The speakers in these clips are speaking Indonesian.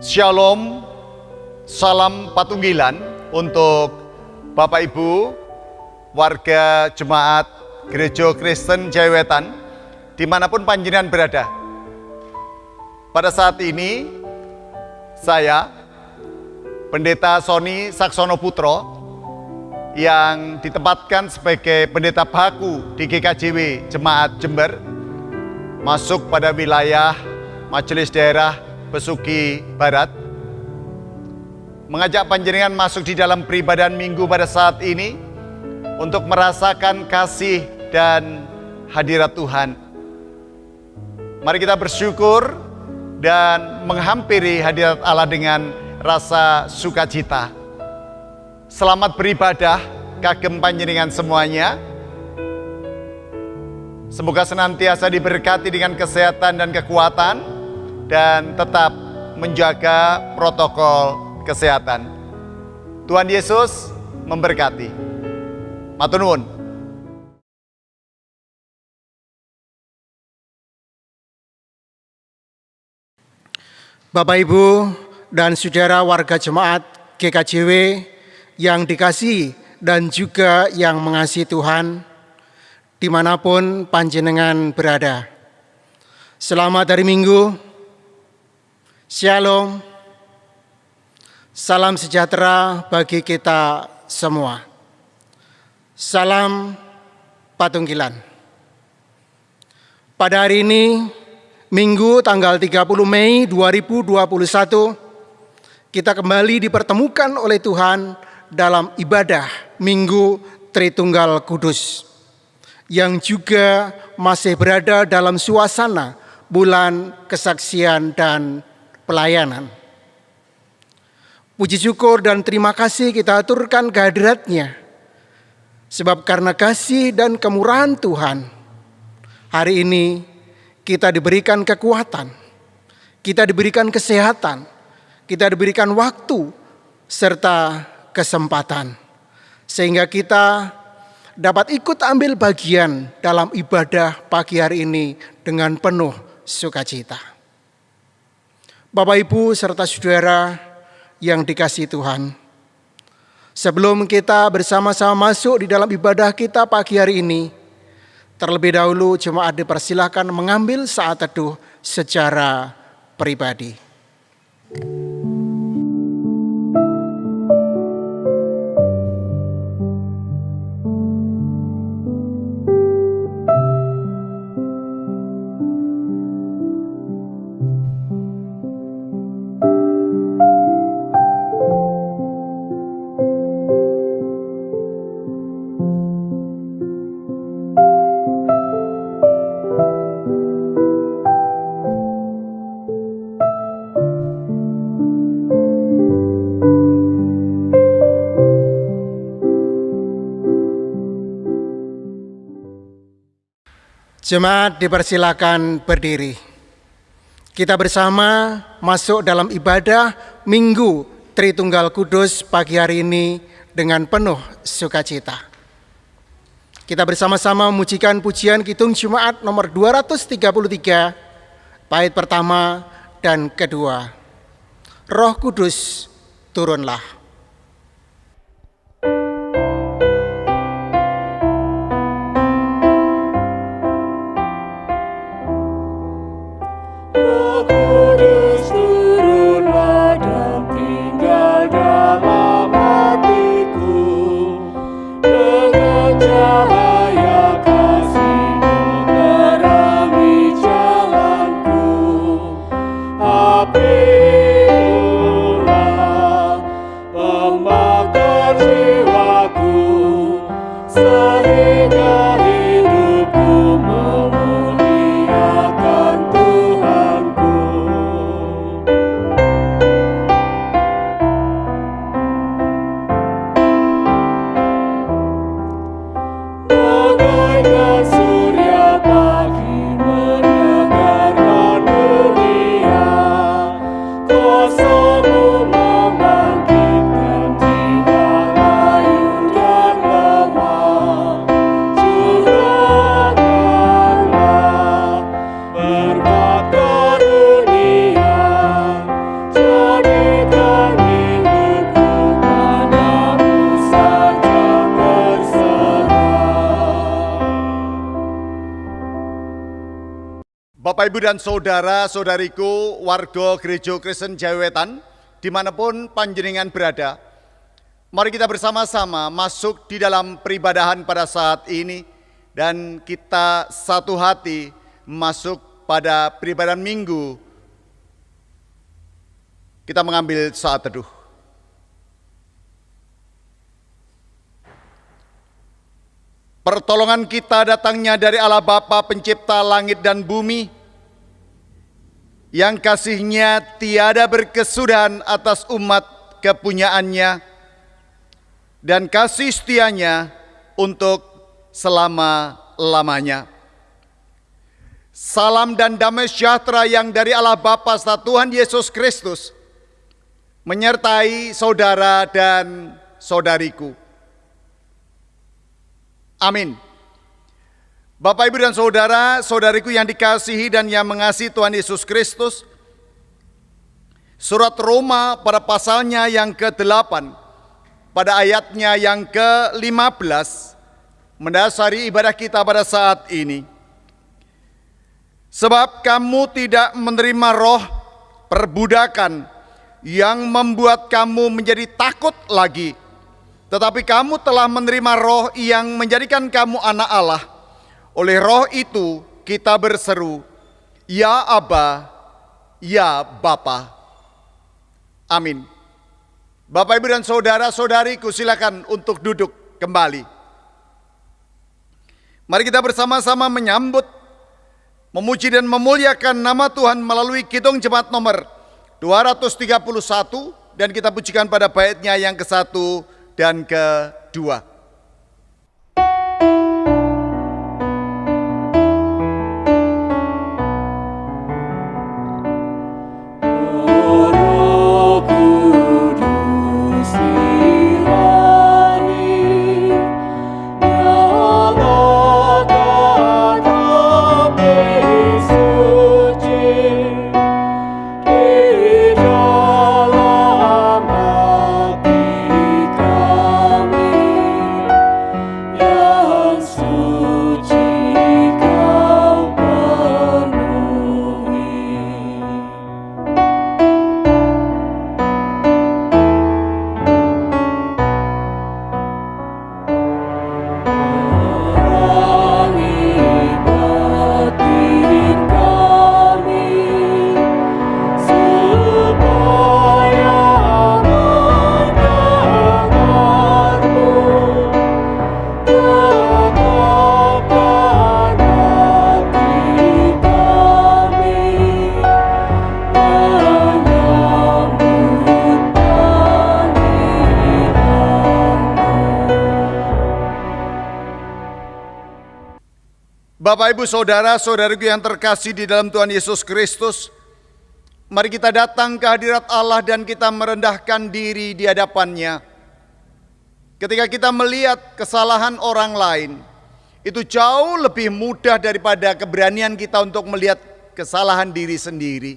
Shalom, salam patunggilan untuk Bapak Ibu, warga jemaat Gereja Kristen Jaya Wetan, dimanapun panjenengan berada. Pada saat ini, saya, Pendeta Sony Saksono Putro, yang ditempatkan sebagai pendeta baku di GKJW Jemaat Jember, masuk pada wilayah Majelis Daerah Besuki Barat, mengajak panjenengan masuk di dalam peribadahan minggu pada saat ini untuk merasakan kasih dan hadirat Tuhan. Mari kita bersyukur dan menghampiri hadirat Allah dengan rasa sukacita. Selamat beribadah, kagem panjenengan semuanya. Semoga senantiasa diberkati dengan kesehatan dan kekuatan, dan tetap menjaga protokol kesehatan. Tuhan Yesus memberkati. Matur nuwun. Bapak, Ibu, dan saudara warga jemaat GKJW yang dikasihi dan juga yang mengasihi Tuhan, dimanapun panjenengan berada. Selamat hari Minggu. Shalom, salam sejahtera bagi kita semua. Salam patunggilan. Pada hari ini, Minggu tanggal 30 Mei 2021, kita kembali dipertemukan oleh Tuhan dalam ibadah Minggu Tritunggal Kudus, yang juga masih berada dalam suasana bulan kesaksian dan pelayanan. Puji syukur dan terima kasih kita aturkan kehadirat-Nya, sebab karena kasih dan kemurahan Tuhan, hari ini kita diberikan kekuatan, kita diberikan kesehatan, kita diberikan waktu serta kesempatan, sehingga kita dapat ikut ambil bagian dalam ibadah pagi hari ini dengan penuh sukacita. Bapak, Ibu, serta saudara yang dikasihi Tuhan, sebelum kita bersama-sama masuk di dalam ibadah kita pagi hari ini, terlebih dahulu jemaat dipersilakan mengambil saat teduh secara pribadi. Jemaat dipersilakan berdiri. Kita bersama masuk dalam ibadah Minggu Tritunggal Kudus pagi hari ini dengan penuh sukacita. Kita bersama-sama memujikan pujian Kidung Jemaat nomor 233, bait pertama dan kedua. Roh Kudus turunlah. Bapak, Ibu, dan saudara-saudariku warga Gereja Kristen Jawetan, dimanapun panjenengan berada, mari kita bersama-sama masuk di dalam peribadahan pada saat ini, dan kita satu hati masuk pada peribadahan minggu. Kita mengambil saat teduh. Pertolongan kita datangnya dari Allah Bapa pencipta langit dan bumi, yang kasih-Nya tiada berkesudahan atas umat kepunyaannya, dan kasih setia-Nya untuk selama-lamanya. Salam dan damai sejahtera yang dari Allah Bapa serta Tuhan Yesus Kristus menyertai saudara dan saudariku. Amin. Bapak, Ibu, dan saudara-saudariku yang dikasihi dan yang mengasihi Tuhan Yesus Kristus, surat Roma pada pasalnya yang ke-8, pada ayatnya yang ke-15, mendasari ibadah kita pada saat ini. Sebab kamu tidak menerima roh perbudakan yang membuat kamu menjadi takut lagi, tetapi kamu telah menerima roh yang menjadikan kamu anak Allah. Oleh roh itu kita berseru, Ya Aba, Ya Bapa. Amin. Bapak, Ibu, dan saudara-saudariku, silakan untuk duduk kembali. Mari kita bersama-sama menyambut, memuji dan memuliakan nama Tuhan melalui Kidung Jemaat nomor 231, dan kita pujikan pada baitnya yang ke-1 dan ke-2. Bapak, Ibu, saudara-saudariku yang terkasih di dalam Tuhan Yesus Kristus, mari kita datang ke hadirat Allah dan kita merendahkan diri di hadapan-Nya. Ketika kita melihat kesalahan orang lain, itu jauh lebih mudah daripada keberanian kita untuk melihat kesalahan diri sendiri.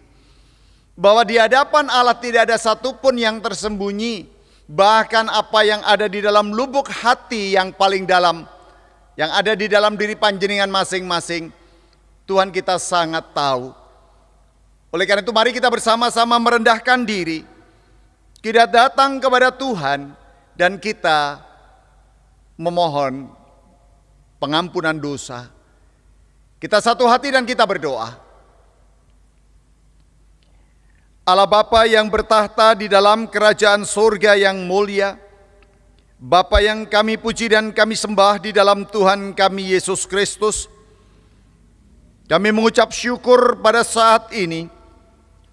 Bahwa di hadapan Allah tidak ada satupun yang tersembunyi, bahkan apa yang ada di dalam lubuk hati yang paling dalam, yang ada di dalam diri panjenengan masing-masing, Tuhan kita sangat tahu. Oleh karena itu mari kita bersama-sama merendahkan diri, kita datang kepada Tuhan dan kita memohon pengampunan dosa. Kita satu hati dan kita berdoa. Allah Bapa yang bertahta di dalam kerajaan surga yang mulia, Bapa yang kami puji dan kami sembah di dalam Tuhan kami Yesus Kristus, kami mengucap syukur pada saat ini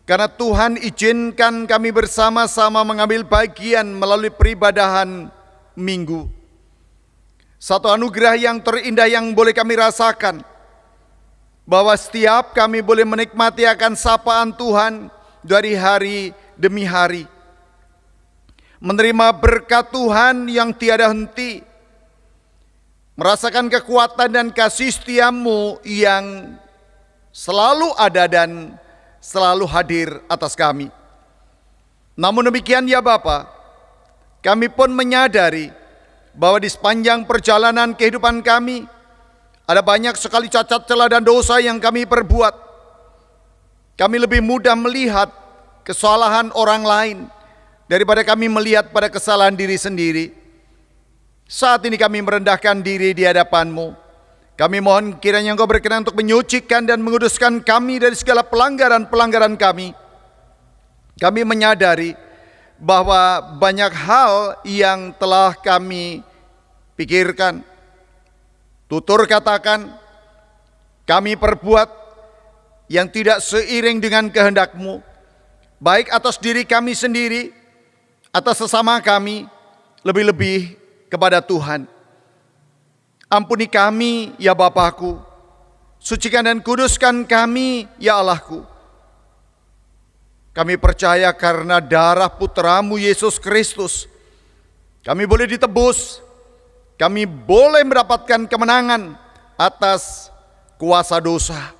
karena Tuhan izinkan kami bersama-sama mengambil bagian melalui peribadahan minggu. Satu anugerah yang terindah yang boleh kami rasakan, bahwa setiap kami boleh menikmati akan sapaan Tuhan dari hari demi hari, menerima berkat Tuhan yang tiada henti, merasakan kekuatan dan kasih setia-Mu yang selalu ada dan selalu hadir atas kami. Namun demikian ya Bapa, kami pun menyadari bahwa di sepanjang perjalanan kehidupan kami ada banyak sekali cacat celah dan dosa yang kami perbuat. Kami lebih mudah melihat kesalahan orang lain daripada kami melihat pada kesalahan diri sendiri. Saat ini kami merendahkan diri di hadapan-Mu. Kami mohon kiranya Engkau berkenan untuk menyucikan dan menguduskan kami dari segala pelanggaran-pelanggaran kami. Kami menyadari bahwa banyak hal yang telah kami pikirkan, tutur katakan, kami perbuat yang tidak seiring dengan kehendak-Mu, baik atas diri kami sendiri, atas sesama kami, lebih-lebih kepada Tuhan. Ampuni kami ya Bapakku, sucikan dan kuduskan kami ya Allahku. Kami percaya karena darah Putra-Mu Yesus Kristus, kami boleh ditebus, kami boleh mendapatkan kemenangan atas kuasa dosa.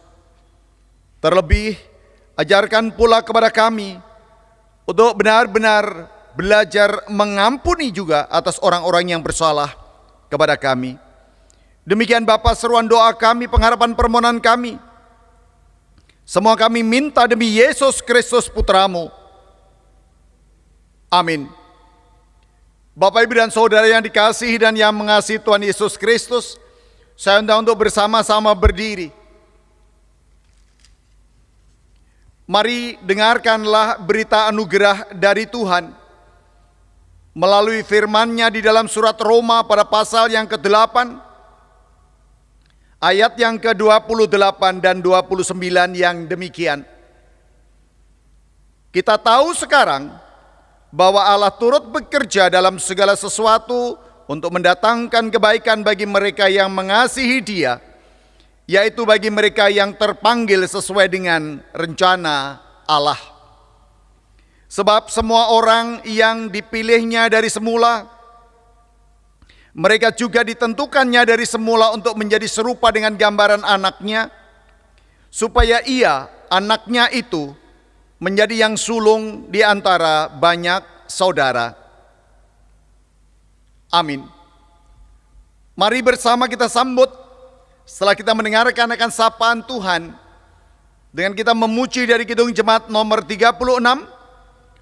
Terlebih, ajarkan pula kepada kami untuk benar-benar belajar mengampuni juga atas orang-orang yang bersalah kepada kami. Demikian Bapa, seruan doa kami, pengharapan permohonan kami. Semua kami minta demi Yesus Kristus Putra-Mu. Amin. Bapak, Ibu, dan Saudara yang dikasihi dan yang mengasihi Tuhan Yesus Kristus, saya undang untuk bersama-sama berdiri. Mari dengarkanlah berita anugerah dari Tuhan melalui firman-Nya di dalam surat Roma pada pasal yang ke-8, ayat yang ke-28 dan 29 yang demikian. Kita tahu sekarang bahwa Allah turut bekerja dalam segala sesuatu untuk mendatangkan kebaikan bagi mereka yang mengasihi Dia, yaitu bagi mereka yang terpanggil sesuai dengan rencana Allah. Sebab semua orang yang dipilihnya dari semula, mereka juga ditentukannya dari semula untuk menjadi serupa dengan gambaran anaknya, supaya ia, anaknya itu, menjadi yang sulung di antara banyak saudara. Amin. Mari bersama kita sambut setelah kita mendengarkan akan sapaan Tuhan dengan kita memuji dari Kidung Jemaat nomor 36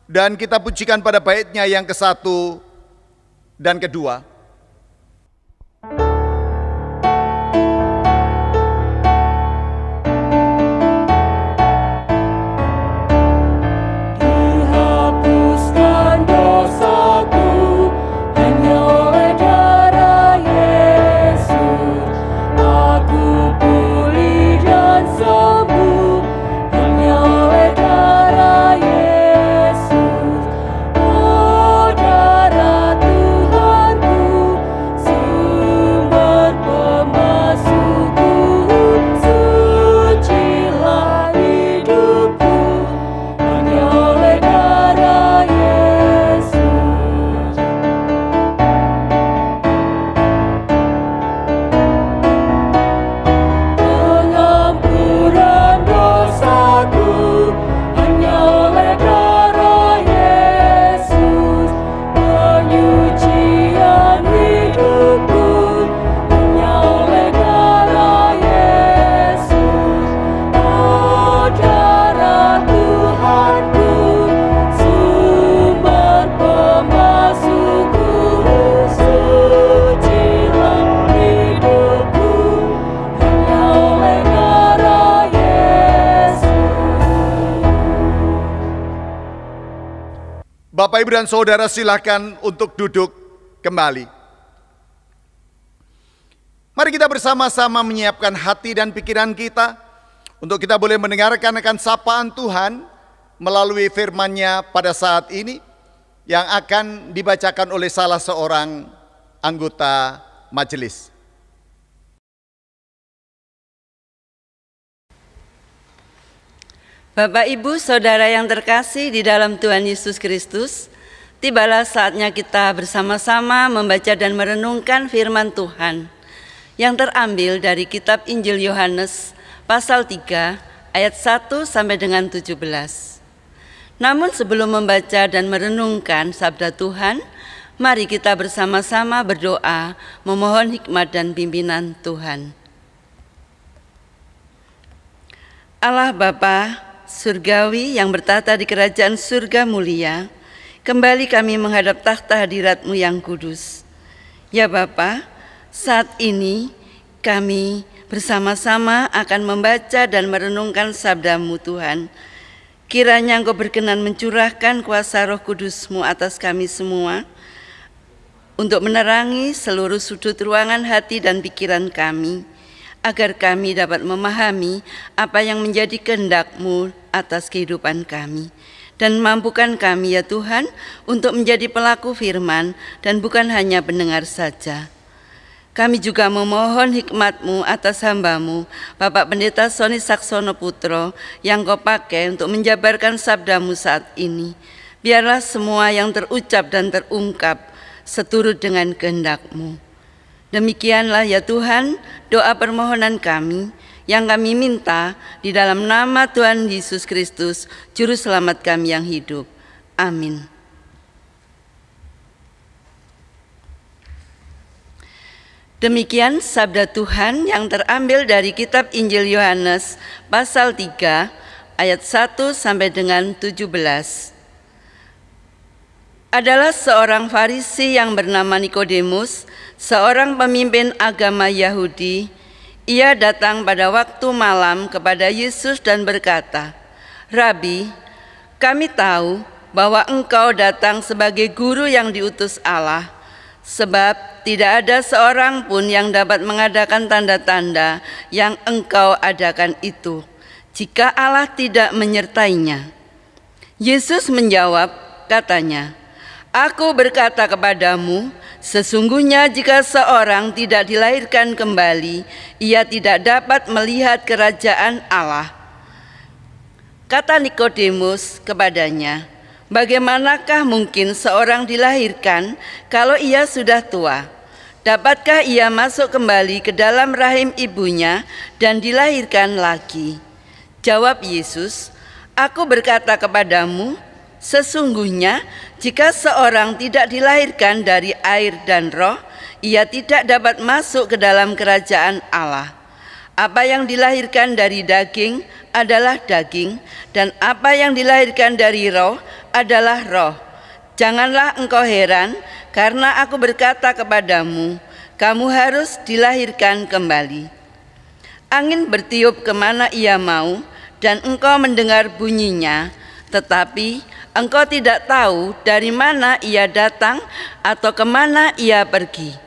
dan kita pujikan pada baitnya yang ke-1 dan kedua. Bapak, Ibu, dan Saudara, silakan untuk duduk kembali. Mari kita bersama-sama menyiapkan hati dan pikiran kita untuk kita boleh mendengarkan akan sapaan Tuhan melalui firman-Nya pada saat ini yang akan dibacakan oleh salah seorang anggota majelis. Bapak, Ibu, Saudara yang terkasih di dalam Tuhan Yesus Kristus, tibalah saatnya kita bersama-sama membaca dan merenungkan firman Tuhan yang terambil dari kitab Injil Yohanes pasal 3 ayat 1 sampai dengan 17. Namun sebelum membaca dan merenungkan sabda Tuhan, mari kita bersama-sama berdoa memohon hikmat dan pimpinan Tuhan. Allah Bapa, surgawi yang bertata di kerajaan surga mulia, kembali kami menghadap takhta hadirat-Mu yang kudus. Ya Bapa, saat ini kami bersama-sama akan membaca dan merenungkan sabda-Mu Tuhan. Kiranya Engkau berkenan mencurahkan kuasa Roh Kudus-Mu atas kami semua, untuk menerangi seluruh sudut ruangan hati dan pikiran kami, agar kami dapat memahami apa yang menjadi kehendak-Mu atas kehidupan kami. Dan mampukan kami ya Tuhan untuk menjadi pelaku firman dan bukan hanya pendengar saja. Kami juga memohon hikmat-Mu atas hamba-Mu, Bapak Pendeta Sony Saksono Putro, yang Kau pakai untuk menjabarkan sabda-Mu saat ini. Biarlah semua yang terucap dan terungkap seturut dengan kehendak-Mu. Demikianlah ya Tuhan doa permohonan kami yang kami minta di dalam nama Tuhan Yesus Kristus, Juru Selamat kami yang hidup. Amin. Demikian sabda Tuhan yang terambil dari kitab Injil Yohanes pasal 3 ayat 1 sampai dengan 17. Adalah seorang Farisi yang bernama Nikodemus, seorang pemimpin agama Yahudi. Ia datang pada waktu malam kepada Yesus dan berkata, "Rabi, kami tahu bahwa Engkau datang sebagai guru yang diutus Allah, sebab tidak ada seorang pun yang dapat mengadakan tanda-tanda yang Engkau adakan itu, jika Allah tidak menyertainya." Yesus menjawab, katanya, "Aku berkata kepadamu, sesungguhnya jika seorang tidak dilahirkan kembali, ia tidak dapat melihat kerajaan Allah." Kata Nikodemus kepadanya, "Bagaimanakah mungkin seorang dilahirkan kalau ia sudah tua? Dapatkah ia masuk kembali ke dalam rahim ibunya dan dilahirkan lagi?" Jawab Yesus, "Aku berkata kepadamu, sesungguhnya jika seorang tidak dilahirkan dari air dan roh, ia tidak dapat masuk ke dalam kerajaan Allah. Apa yang dilahirkan dari daging adalah daging, dan apa yang dilahirkan dari roh adalah roh. Janganlah engkau heran, karena aku berkata kepadamu, kamu harus dilahirkan kembali. Angin bertiup kemana ia mau, dan engkau mendengar bunyinya, tetapi engkau tidak tahu dari mana ia datang atau kemana ia pergi.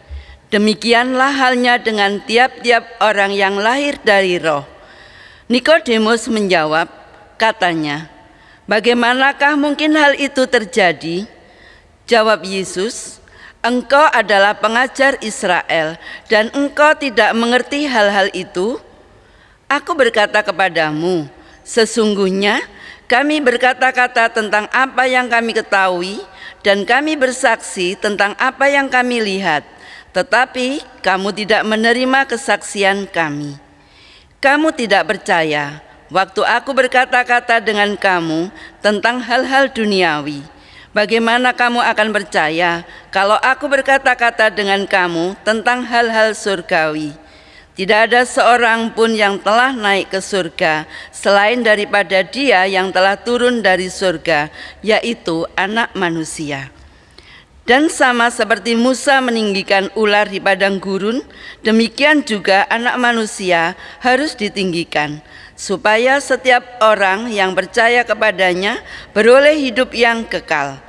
Demikianlah halnya dengan tiap-tiap orang yang lahir dari roh." Nikodemus menjawab, katanya, "Bagaimanakah mungkin hal itu terjadi?" Jawab Yesus, "Engkau adalah pengajar Israel dan engkau tidak mengerti hal-hal itu? Aku berkata kepadamu, sesungguhnya kami berkata-kata tentang apa yang kami ketahui dan kami bersaksi tentang apa yang kami lihat, tetapi kamu tidak menerima kesaksian kami. Kamu tidak percaya waktu aku berkata-kata dengan kamu tentang hal-hal duniawi. Bagaimana kamu akan percaya kalau aku berkata-kata dengan kamu tentang hal-hal surgawi? Tidak ada seorang pun yang telah naik ke surga selain daripada Dia yang telah turun dari surga, yaitu Anak Manusia. Dan sama seperti Musa meninggikan ular di padang gurun, demikian juga Anak Manusia harus ditinggikan, supaya setiap orang yang percaya kepadanya beroleh hidup yang kekal.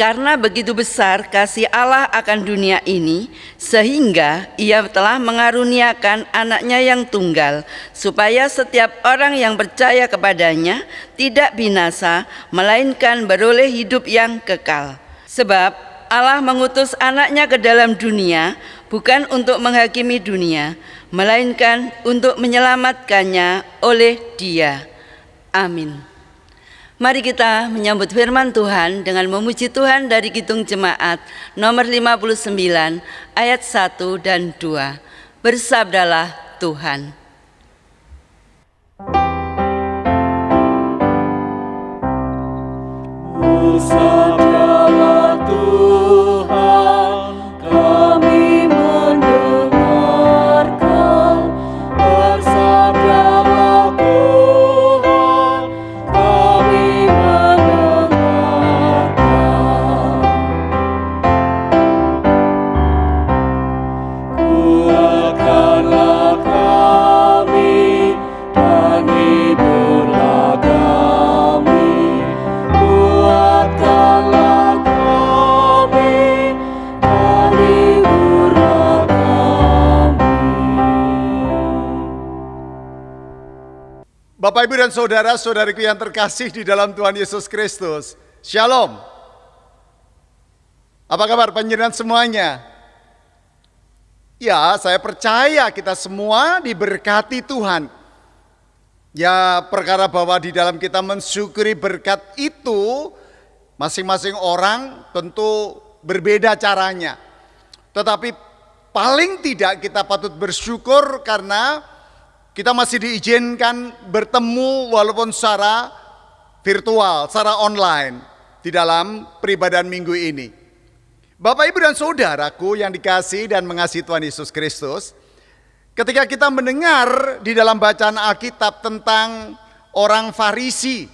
Karena begitu besar kasih Allah akan dunia ini, sehingga Ia telah mengaruniakan anaknya yang tunggal, supaya setiap orang yang percaya kepadanya tidak binasa, melainkan beroleh hidup yang kekal. Sebab Allah mengutus anaknya ke dalam dunia, bukan untuk menghakimi dunia, melainkan untuk menyelamatkannya oleh Dia. Amin. Mari kita menyambut firman Tuhan dengan memuji Tuhan dari Kidung Jemaat nomor 59 ayat 1 dan 2. Bersabdalah Tuhan. Bersabdalah Tuhan, kami mendengarkan. Bersabdalah Tuhan, Bapak, Ibu, dan saudara-saudariku yang terkasih di dalam Tuhan Yesus Kristus. Shalom. Apa kabar panjenengan semuanya? Ya, saya percaya kita semua diberkati Tuhan. Ya, perkara bahwa di dalam kita mensyukuri berkat itu, masing-masing orang tentu berbeda caranya. Tetapi paling tidak kita patut bersyukur karena kita masih diizinkan bertemu walaupun secara virtual, secara online di dalam peribadahan minggu ini. Bapak, Ibu, dan saudaraku yang dikasihi dan mengasihi Tuhan Yesus Kristus, ketika kita mendengar di dalam bacaan Alkitab tentang orang Farisi,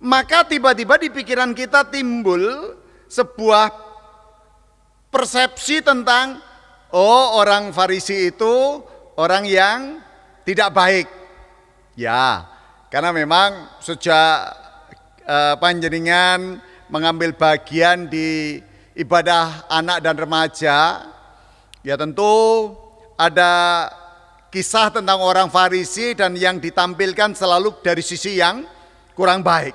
maka tiba-tiba di pikiran kita timbul sebuah persepsi tentang, oh, orang Farisi itu orang yang tidak baik. Ya, karena memang sejak panjenengan mengambil bagian di ibadah anak dan remaja, ya tentu ada kisah tentang orang Farisi dan yang ditampilkan selalu dari sisi yang kurang baik.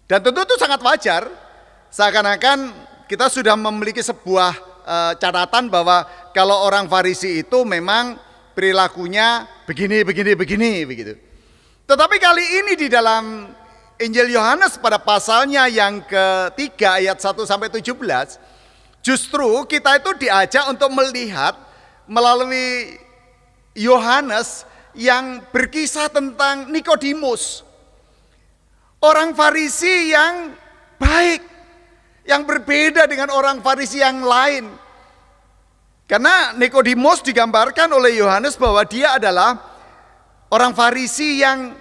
Dan tentu itu sangat wajar, seakan-akan kita sudah memiliki sebuah catatan bahwa kalau orang Farisi itu memang perilakunya begini begitu. Tetapi kali ini di dalam Injil Yohanes pada pasalnya yang ketiga ayat 1 sampai 17, justru kita itu diajak untuk melihat melalui Yohanes yang berkisah tentang Nikodemus. Orang Farisi yang baik, yang berbeda dengan orang Farisi yang lain. Karena Nikodemus digambarkan oleh Yohanes bahwa dia adalah orang Farisi yang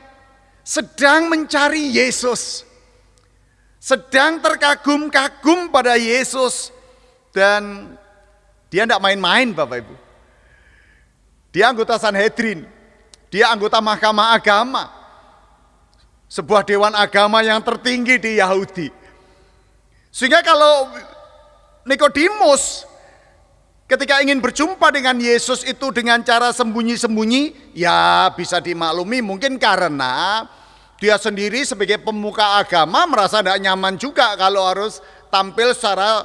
sedang mencari Yesus, sedang terkagum-kagum pada Yesus, dan dia tidak main-main, Bapak Ibu. Dia anggota Sanhedrin, dia anggota Mahkamah Agama, sebuah dewan agama yang tertinggi di Yahudi. Sehingga kalau Nikodemus ketika ingin berjumpa dengan Yesus itu dengan cara sembunyi-sembunyi, ya bisa dimaklumi mungkin karena dia sendiri sebagai pemuka agama merasa tidak nyaman juga kalau harus tampil secara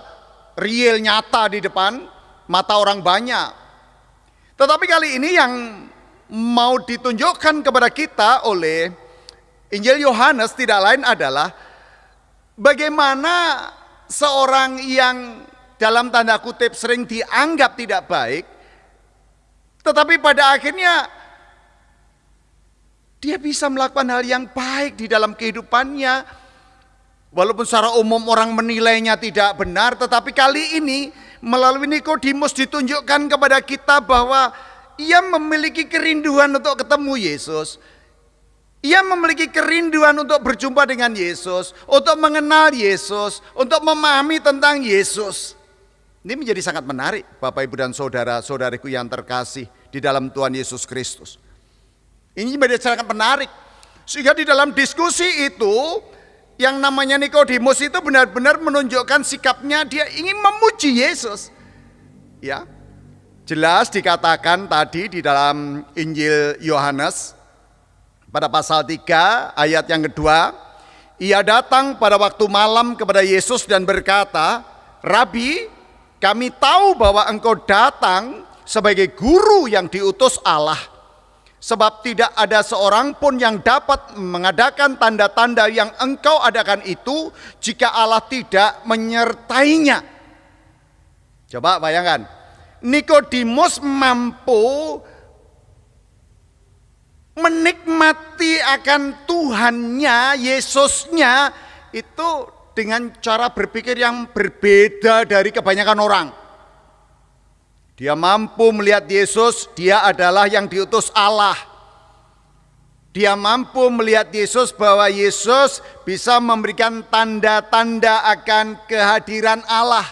real, nyata di depan mata orang banyak. Tetapi kali ini yang mau ditunjukkan kepada kita oleh Injil Yohanes tidak lain adalah bagaimana seorang yang dalam tanda kutip sering dianggap tidak baik, tetapi pada akhirnya dia bisa melakukan hal yang baik di dalam kehidupannya. Walaupun secara umum orang menilainya tidak benar, tetapi kali ini melalui Nikodemus ditunjukkan kepada kita bahwa ia memiliki kerinduan untuk ketemu Yesus. Ia memiliki kerinduan untuk berjumpa dengan Yesus, untuk mengenal Yesus, untuk memahami tentang Yesus. Ini menjadi sangat menarik, Bapak, Ibu, dan saudara-saudariku yang terkasih di dalam Tuhan Yesus Kristus. Ini menjadi sangat menarik. Sehingga di dalam diskusi itu, yang namanya Nikodemus itu benar-benar menunjukkan sikapnya, dia ingin memuji Yesus. Ya, jelas dikatakan tadi di dalam Injil Yohanes, pada pasal 3 ayat yang kedua, ia datang pada waktu malam kepada Yesus dan berkata, Rabi, kami tahu bahwa engkau datang sebagai guru yang diutus Allah. Sebab tidak ada seorang pun yang dapat mengadakan tanda-tanda yang engkau adakan itu jika Allah tidak menyertainya. Coba bayangkan, Nikodemus mampu menikmati akan Tuhannya, Yesusnya itu dengan cara berpikir yang berbeda dari kebanyakan orang. Dia mampu melihat Yesus, dia adalah yang diutus Allah. Dia mampu melihat Yesus bahwa Yesus bisa memberikan tanda-tanda akan kehadiran Allah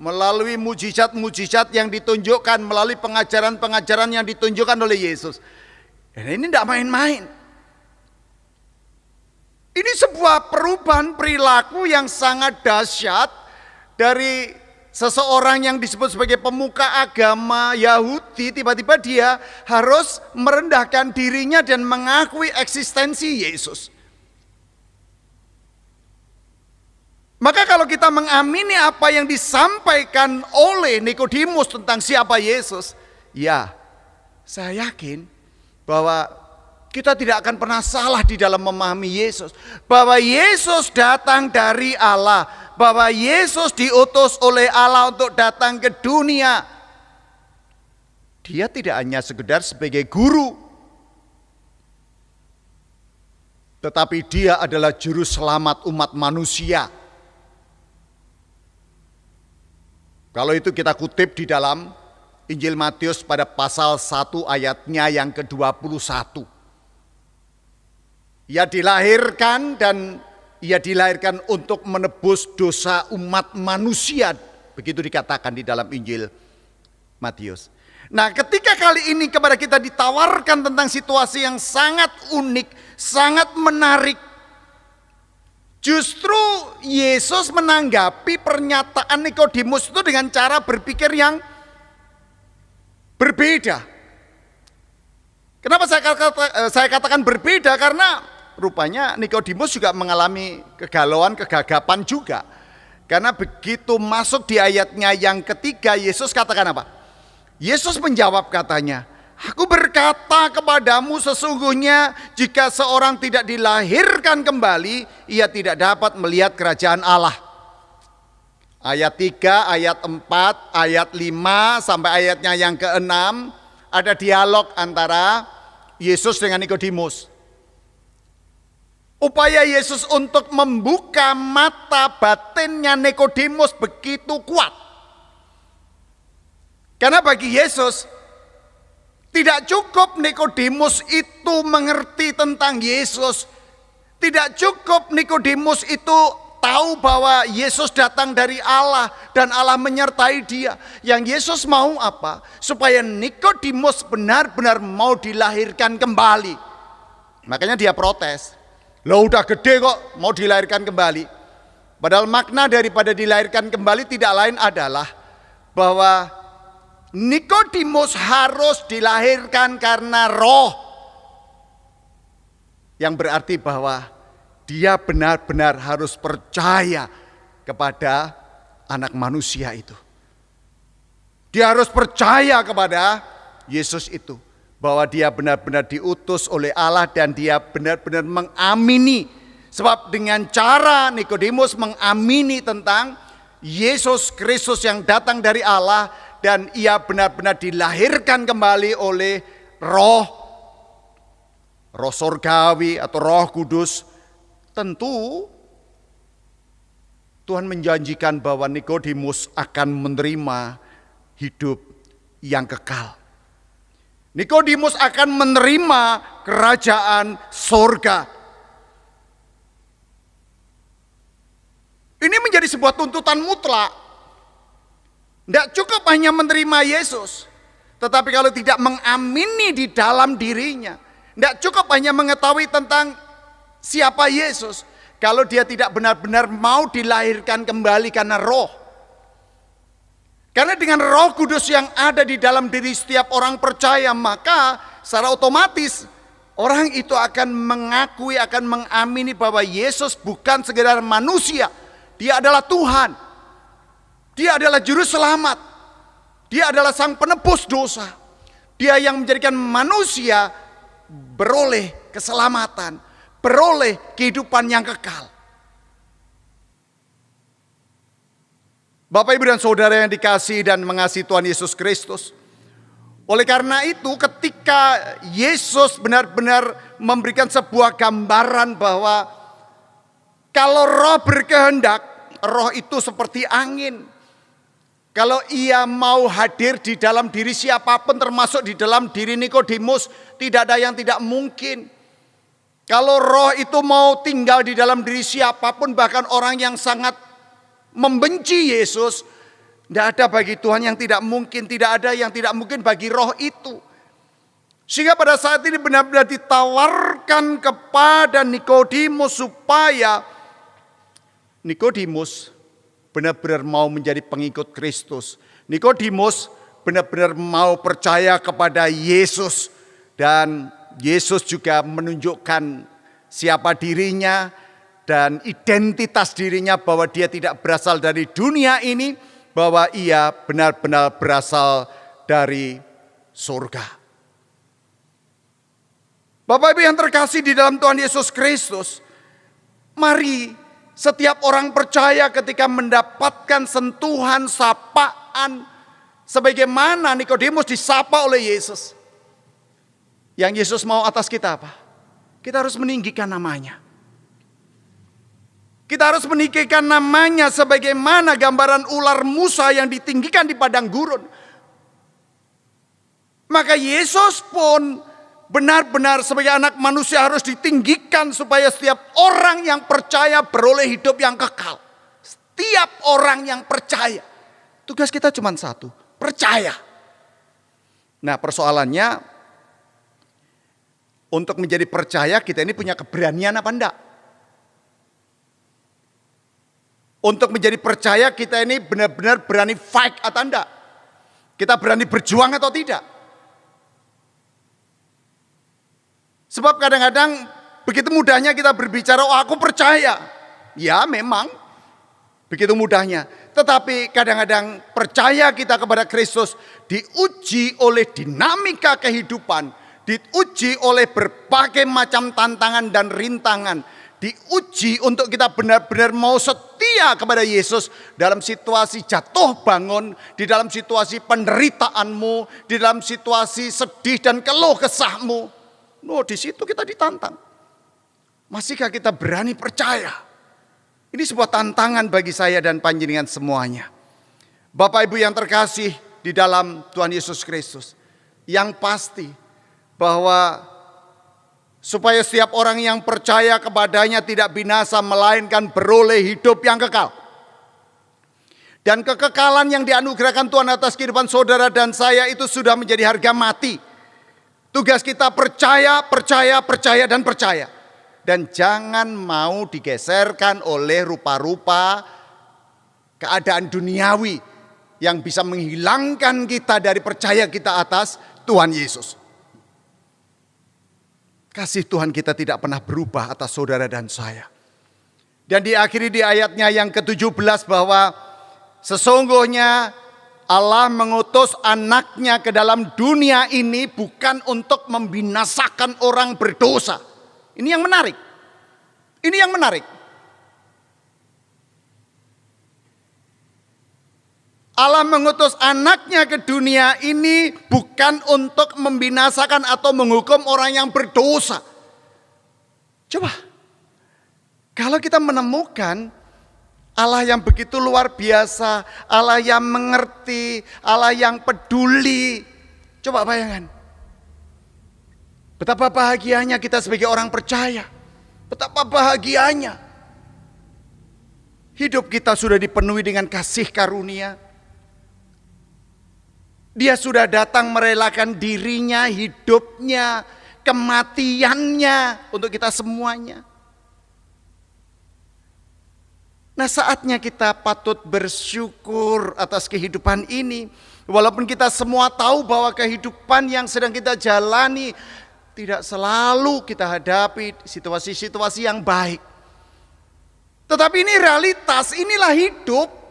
melalui mujizat-mujizat yang ditunjukkan, melalui pengajaran-pengajaran yang ditunjukkan oleh Yesus. Dan ini tidak main-main. Ini sebuah perubahan perilaku yang sangat dahsyat dari seseorang yang disebut sebagai pemuka agama Yahudi, tiba-tiba dia harus merendahkan dirinya dan mengakui eksistensi Yesus. Maka kalau kita mengamini apa yang disampaikan oleh Nikodemus tentang siapa Yesus, ya, saya yakin bahwa kita tidak akan pernah salah di dalam memahami Yesus. Bahwa Yesus datang dari Allah, bahwa Yesus diutus oleh Allah untuk datang ke dunia. Dia tidak hanya sekedar sebagai guru, tetapi dia adalah juru selamat umat manusia. Kalau itu kita kutip di dalam Injil Matius pada pasal 1 ayatnya yang ke-21. Ia dilahirkan dan ia dilahirkan untuk menebus dosa umat manusia. Begitu dikatakan di dalam Injil Matius. Nah, ketika kali ini kepada kita ditawarkan tentang situasi yang sangat unik, sangat menarik, justru Yesus menanggapi pernyataan Nikodemus itu dengan cara berpikir yang berbeda. Kenapa saya katakan berbeda? Karena rupanya Nikodemus juga mengalami kegalauan, kegagapan juga. Karena begitu masuk di ayatnya yang ketiga, Yesus katakan apa? Yesus menjawab katanya, "Aku berkata kepadamu sesungguhnya jika seorang tidak dilahirkan kembali, ia tidak dapat melihat kerajaan Allah." Ayat 3, ayat 4, ayat 5 sampai ayatnya yang ke-6 ada dialog antara Yesus dengan Nikodemus. Upaya Yesus untuk membuka mata batinnya Nikodemus begitu kuat. Karena bagi Yesus tidak cukup Nikodemus itu mengerti tentang Yesus. Tidak cukup Nikodemus itu tahu bahwa Yesus datang dari Allah dan Allah menyertai dia. Yang Yesus mau apa? Supaya Nikodemus benar-benar mau dilahirkan kembali. Makanya dia protes. Loh, udah gede kok mau dilahirkan kembali. Padahal makna daripada dilahirkan kembali tidak lain adalah bahwa Nikodemus harus dilahirkan karena roh. Yang berarti bahwa dia benar-benar harus percaya kepada anak manusia itu. Dia harus percaya kepada Yesus itu. Bahwa dia benar-benar diutus oleh Allah dan dia benar-benar mengamini. Sebab dengan cara Nikodemus mengamini tentang Yesus Kristus yang datang dari Allah dan ia benar-benar dilahirkan kembali oleh roh surgawi atau Roh Kudus, tentu Tuhan menjanjikan bahwa Nikodemus akan menerima hidup yang kekal. Nikodemus akan menerima kerajaan surga. Ini menjadi sebuah tuntutan mutlak. Tidak cukup hanya menerima Yesus, tetapi kalau tidak mengamini di dalam dirinya, tidak cukup hanya mengetahui tentang siapa Yesus, kalau dia tidak benar-benar mau dilahirkan kembali karena roh. Karena dengan Roh Kudus yang ada di dalam diri setiap orang percaya, maka secara otomatis orang itu akan mengakui, akan mengamini bahwa Yesus bukan sekedar manusia. Dia adalah Tuhan. Dia adalah juru selamat. Dia adalah sang penebus dosa. Dia yang menjadikan manusia beroleh keselamatan, beroleh kehidupan yang kekal. Bapak, Ibu, dan Saudara yang dikasihi dan mengasihi Tuhan Yesus Kristus. Oleh karena itu ketika Yesus benar-benar memberikan sebuah gambaran bahwa kalau roh berkehendak, roh itu seperti angin. Kalau ia mau hadir di dalam diri siapapun termasuk di dalam diri Nikodemus, tidak ada yang tidak mungkin. Kalau roh itu mau tinggal di dalam diri siapapun, bahkan orang yang sangat membenci Yesus, tidak ada bagi Tuhan yang tidak mungkin, tidak ada yang tidak mungkin bagi roh itu. Sehingga pada saat ini benar-benar ditawarkan kepada Nikodemus supaya Nikodemus benar-benar mau menjadi pengikut Kristus. Nikodemus benar-benar mau percaya kepada Yesus. Dan Yesus juga menunjukkan siapa dirinya dan identitas dirinya, bahwa dia tidak berasal dari dunia ini, bahwa ia benar-benar berasal dari surga. Bapak Ibu yang terkasih di dalam Tuhan Yesus Kristus, mari setiap orang percaya ketika mendapatkan sentuhan, sapaan, sebagaimana Nikodemus disapa oleh Yesus. Yang Yesus mau atas kita apa? Kita harus meninggikan namanya. Kita harus meninggikan namanya sebagaimana gambaran ular Musa yang ditinggikan di padang gurun. Maka Yesus pun benar-benar sebagai anak manusia harus ditinggikan supaya setiap orang yang percaya beroleh hidup yang kekal. Setiap orang yang percaya. Tugas kita cuma satu, percaya. Nah, persoalannya untuk menjadi percaya kita ini punya keberanian apa enggak? Untuk menjadi percaya kita ini benar-benar berani fight atau enggak? Kita berani berjuang atau tidak? Sebab kadang-kadang begitu mudahnya kita berbicara, oh aku percaya. Ya memang begitu mudahnya. Tetapi kadang-kadang percaya kita kepada Kristus diuji oleh dinamika kehidupan. Diuji oleh berbagai macam tantangan dan rintangan. Diuji untuk kita benar-benar mau setia kepada Yesus dalam situasi jatuh bangun, di dalam situasi penderitaanmu, di dalam situasi sedih dan keluh kesahmu. No, di situ kita ditantang. Masihkah kita berani percaya? Ini sebuah tantangan bagi saya dan panjenengan semuanya. Bapak Ibu yang terkasih di dalam Tuhan Yesus Kristus, yang pasti bahwa supaya setiap orang yang percaya kepadanya tidak binasa melainkan beroleh hidup yang kekal. Dan kekekalan yang dianugerahkan Tuhan atas kehidupan saudara dan saya itu sudah menjadi harga mati. Tugas kita percaya, percaya, percaya, dan percaya. Dan jangan mau digeserkan oleh rupa-rupa keadaan duniawi yang bisa menghilangkan kita dari percaya kita atas Tuhan Yesus. Kasih Tuhan kita tidak pernah berubah atas saudara dan saya. Dan diakhiri di ayatnya yang ke-17 bahwa sesungguhnya Allah mengutus anaknya ke dalam dunia ini bukan untuk membinasakan orang berdosa. Ini yang menarik. Ini yang menarik. Allah mengutus anaknya ke dunia ini bukan untuk membinasakan atau menghukum orang yang berdosa. Coba, kalau kita menemukan Allah yang begitu luar biasa, Allah yang mengerti, Allah yang peduli. Coba bayangkan. Betapa bahagianya kita sebagai orang percaya. Betapa bahagianya. Hidup kita sudah dipenuhi dengan kasih karunia. Dia sudah datang merelakan dirinya, hidupnya, kematiannya untuk kita semuanya. Nah, saatnya kita patut bersyukur atas kehidupan ini. Walaupun kita semua tahu bahwa kehidupan yang sedang kita jalani tidak selalu kita hadapi situasi-situasi yang baik. Tetapi ini realitas, inilah hidup.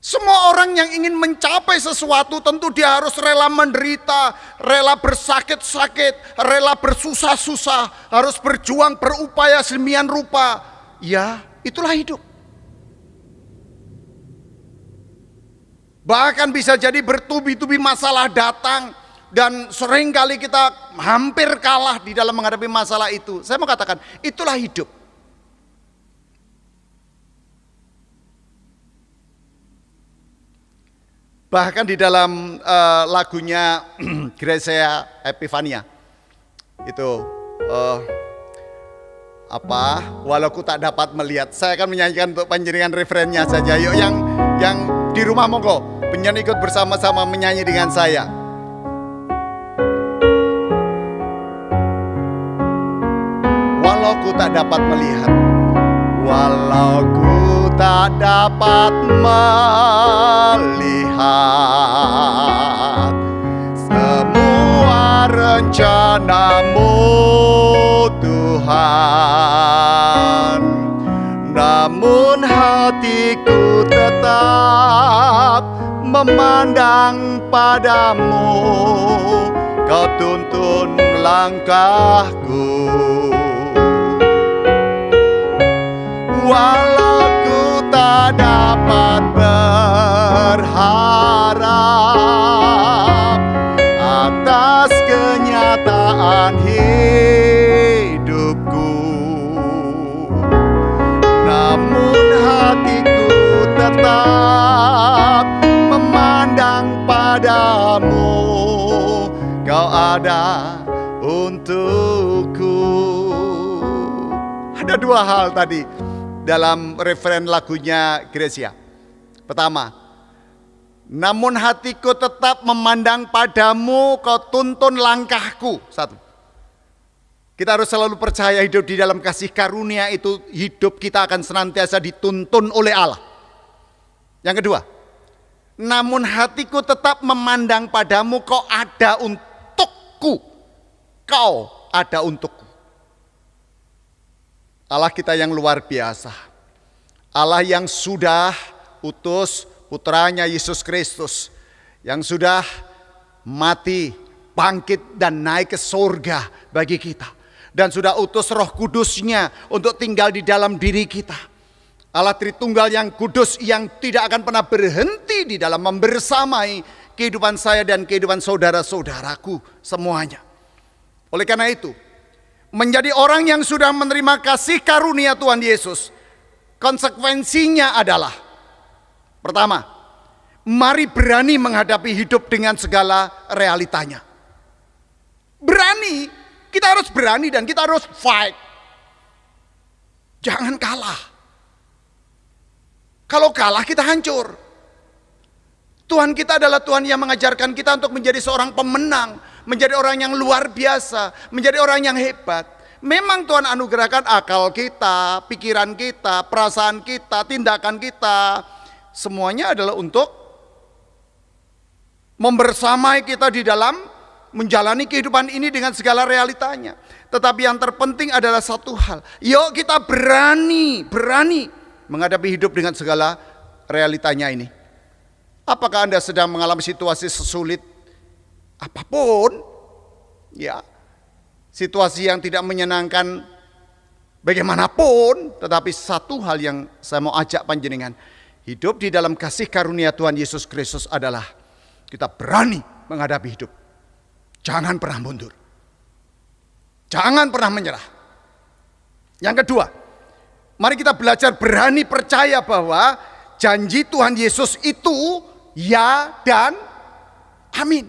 Semua orang yang ingin mencapai sesuatu tentu dia harus rela menderita, rela bersakit-sakit, rela bersusah-susah, harus berjuang, berupaya sedemikian rupa. Ya, itulah hidup. Bahkan bisa jadi bertubi-tubi masalah datang dan seringkali kita hampir kalah di dalam menghadapi masalah itu. Saya mau katakan, itulah hidup. Bahkan di dalam lagunya Gracia Epifania itu walau ku tak dapat melihat. Saya akan menyanyikan untuk panjenengan referennya saja. Yuk yang di rumah monggo penyanyi ikut bersama-sama menyanyi dengan saya. Walau ku tak dapat melihat, walau ku tak dapat melihat semua rencana-Mu Tuhan, namun hatiku tetap memandang padamu. Kau tuntun langkahku, walau ku tak dapat berharap atas kenyataan hidupku, namun hatiku tetap memandang padamu. Kau ada untukku. Ada dua hal tadi dalam referen lagunya Gracia. Pertama, namun hatiku tetap memandang padamu, kau tuntun langkahku. Satu, kita harus selalu percaya hidup di dalam kasih karunia itu, hidup kita akan senantiasa dituntun oleh Allah. Yang kedua, namun hatiku tetap memandang padamu, kau ada untukku. Kau ada untukku. Allah kita yang luar biasa, Allah yang sudah utus putranya Yesus Kristus, yang sudah mati, bangkit dan naik ke surga bagi kita, dan sudah utus Roh Kudusnya untuk tinggal di dalam diri kita. Allah Tritunggal yang kudus, yang tidak akan pernah berhenti di dalam membersamai kehidupan saya dan kehidupan saudara-saudaraku semuanya. Oleh karena itu, menjadi orang yang sudah menerima kasih karunia Tuhan Yesus, konsekuensinya adalah, pertama, mari berani menghadapi hidup dengan segala realitanya. Berani, kita harus berani dan kita harus fight. Jangan kalah. Kalau kalah kita hancur. Tuhan kita adalah Tuhan yang mengajarkan kita untuk menjadi seorang pemenang, menjadi orang yang luar biasa, menjadi orang yang hebat. Memang Tuhan anugerahkan akal kita, pikiran kita, perasaan kita, tindakan kita, semuanya adalah untuk membersamai kita di dalam menjalani kehidupan ini dengan segala realitanya. Tetapi yang terpenting adalah satu hal, yuk kita berani menghadapi hidup dengan segala realitanya ini. Apakah Anda sedang mengalami situasi sesulit apapun, ya, situasi yang tidak menyenangkan bagaimanapun, tetapi satu hal yang saya mau ajak panjenengan, hidup di dalam kasih karunia Tuhan Yesus Kristus adalah kita berani menghadapi hidup. Jangan pernah mundur. Jangan pernah menyerah. Yang kedua, mari kita belajar berani percaya bahwa janji Tuhan Yesus itu ya dan amin.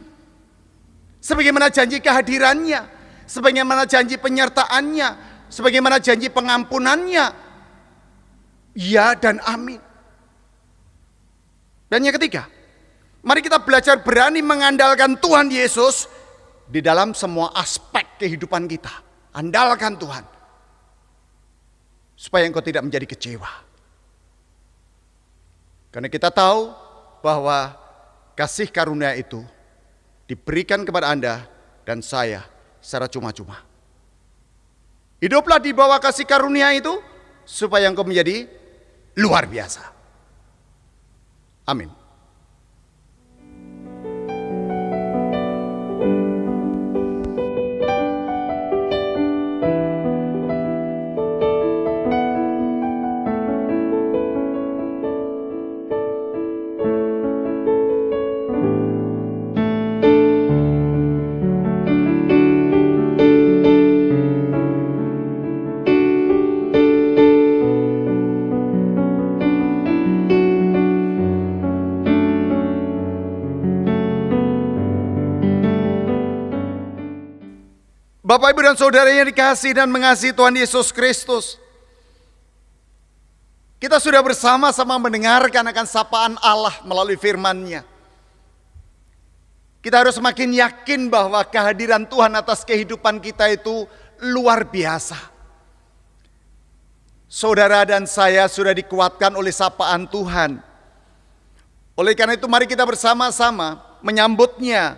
Sebagaimana janji kehadirannya, sebagaimana janji penyertaannya, sebagaimana janji pengampunannya, ya dan amin. Dan yang ketiga, mari kita belajar berani mengandalkan Tuhan Yesus di dalam semua aspek kehidupan kita. Andalkan Tuhan, supaya engkau tidak menjadi kecewa. Karena kita tahu bahwa kasih karunia itu diberikan kepada Anda dan saya secara cuma-cuma. Hiduplah di bawah kasih karunia itu supaya engkau menjadi luar biasa. Amin. Bapak, Ibu, dan saudara yang dikasihi dan mengasihi Tuhan Yesus Kristus, kita sudah bersama-sama mendengarkan akan sapaan Allah melalui firman-Nya. Kita harus semakin yakin bahwa kehadiran Tuhan atas kehidupan kita itu luar biasa. saudara dan saya sudah dikuatkan oleh sapaan Tuhan. Oleh karena itu mari kita bersama-sama menyambutnya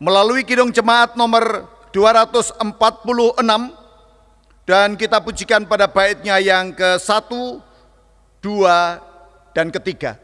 melalui Kidung Jemaat nomor 246 dan kita pujikan pada baitnya yang ke-1, 2, dan ketiga.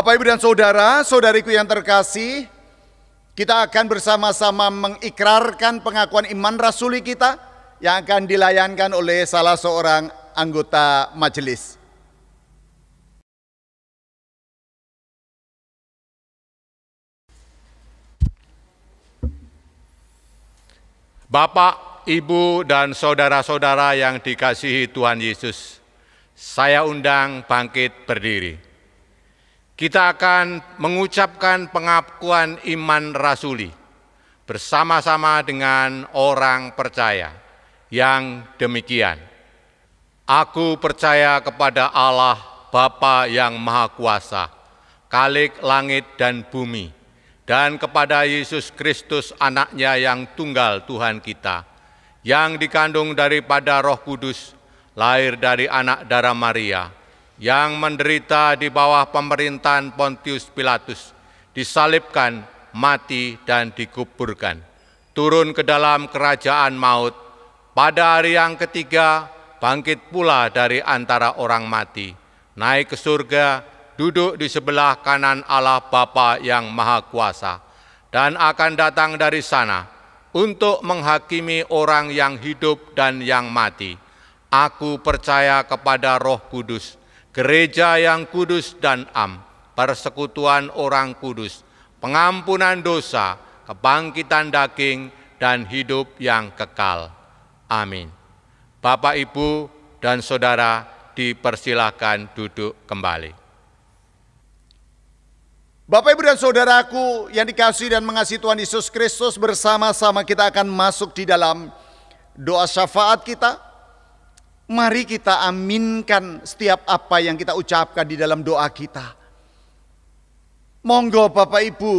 Bapak, Ibu, dan Saudara, saudariku yang terkasih, kita akan bersama-sama mengikrarkan pengakuan iman rasuli kita yang akan dilayankan oleh salah seorang anggota majelis. Bapak, Ibu, dan saudara-saudara yang dikasihi Tuhan Yesus, saya undang bangkit berdiri. Kita akan mengucapkan pengakuan iman rasuli bersama-sama dengan orang percaya yang demikian. Aku percaya kepada Allah Bapa yang Maha Kuasa, Khalik langit dan bumi, dan kepada Yesus Kristus anaknya yang tunggal Tuhan kita, yang dikandung daripada Roh Kudus, lahir dari anak darah Maria, yang menderita di bawah pemerintahan Pontius Pilatus, disalibkan, mati, dan dikuburkan, turun ke dalam kerajaan maut, pada hari yang ketiga bangkit pula dari antara orang mati, naik ke surga, duduk di sebelah kanan Allah Bapa yang Maha Kuasa, dan akan datang dari sana untuk menghakimi orang yang hidup dan yang mati. Aku percaya kepada Roh Kudus, gereja yang kudus dan persekutuan orang kudus, pengampunan dosa, kebangkitan daging, dan hidup yang kekal. Amin. Bapak, Ibu, dan Saudara dipersilahkan duduk kembali. Bapak, Ibu, dan Saudaraku yang dikasihi dan mengasihi Tuhan Yesus Kristus, bersama-sama kita akan masuk di dalam doa syafaat kita. Mari kita aminkan setiap apa yang kita ucapkan di dalam doa kita. Monggo Bapak Ibu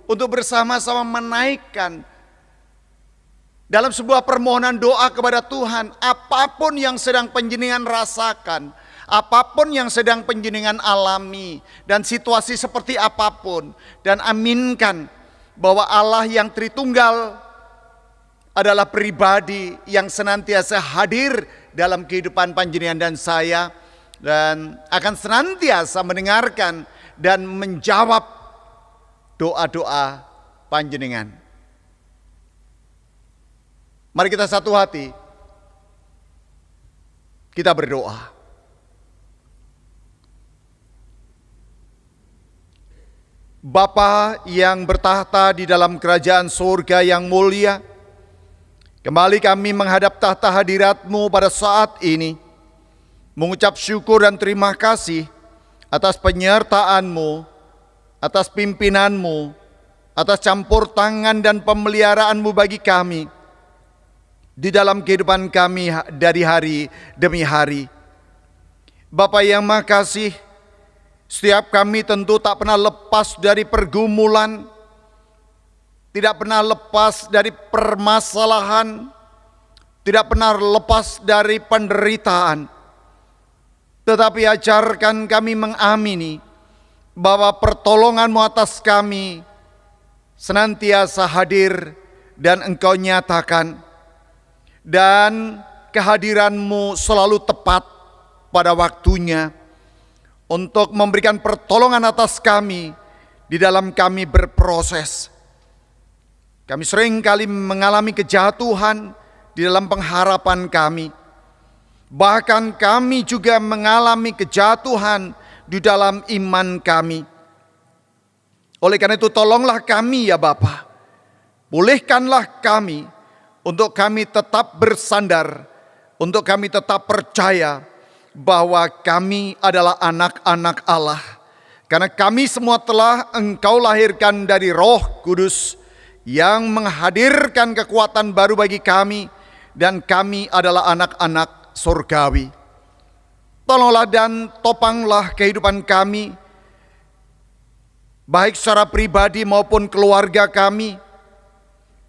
untuk bersama-sama menaikkan dalam sebuah permohonan doa kepada Tuhan, apapun yang sedang panjenengan rasakan, apapun yang sedang panjenengan alami, dan situasi seperti apapun, dan aminkan bahwa Allah yang Tritunggal adalah pribadi yang senantiasa hadir dalam kehidupan panjenengan dan saya, dan akan senantiasa mendengarkan dan menjawab doa-doa panjenengan. Mari kita satu hati, kita berdoa. Bapa yang bertahta di dalam kerajaan surga yang mulia, kembali kami menghadap tahta hadirat-Mu pada saat ini, mengucap syukur dan terima kasih atas penyertaan-Mu, atas pimpinan-Mu, atas campur tangan dan pemeliharaanmu bagi kami di dalam kehidupan kami dari hari demi hari. Bapa yang makasih, setiap kami tentu tak pernah lepas dari pergumulan, tidak pernah lepas dari permasalahan, tidak pernah lepas dari penderitaan. Tetapi ajarkan kami mengamini bahwa pertolongan-Mu atas kami senantiasa hadir dan Engkau nyatakan, dan kehadiran-Mu selalu tepat pada waktunya untuk memberikan pertolongan atas kami di dalam kami berproses. Kami sering kali mengalami kejatuhan di dalam pengharapan kami. Bahkan kami juga mengalami kejatuhan di dalam iman kami. Oleh karena itu tolonglah kami ya Bapa. Bolehkanlah kami untuk kami tetap bersandar, untuk kami tetap percaya bahwa kami adalah anak-anak Allah. Karena kami semua telah Engkau lahirkan dari Roh Kudus yang menghadirkan kekuatan baru bagi kami, dan kami adalah anak-anak surgawi. Tolonglah dan topanglah kehidupan kami, baik secara pribadi maupun keluarga kami,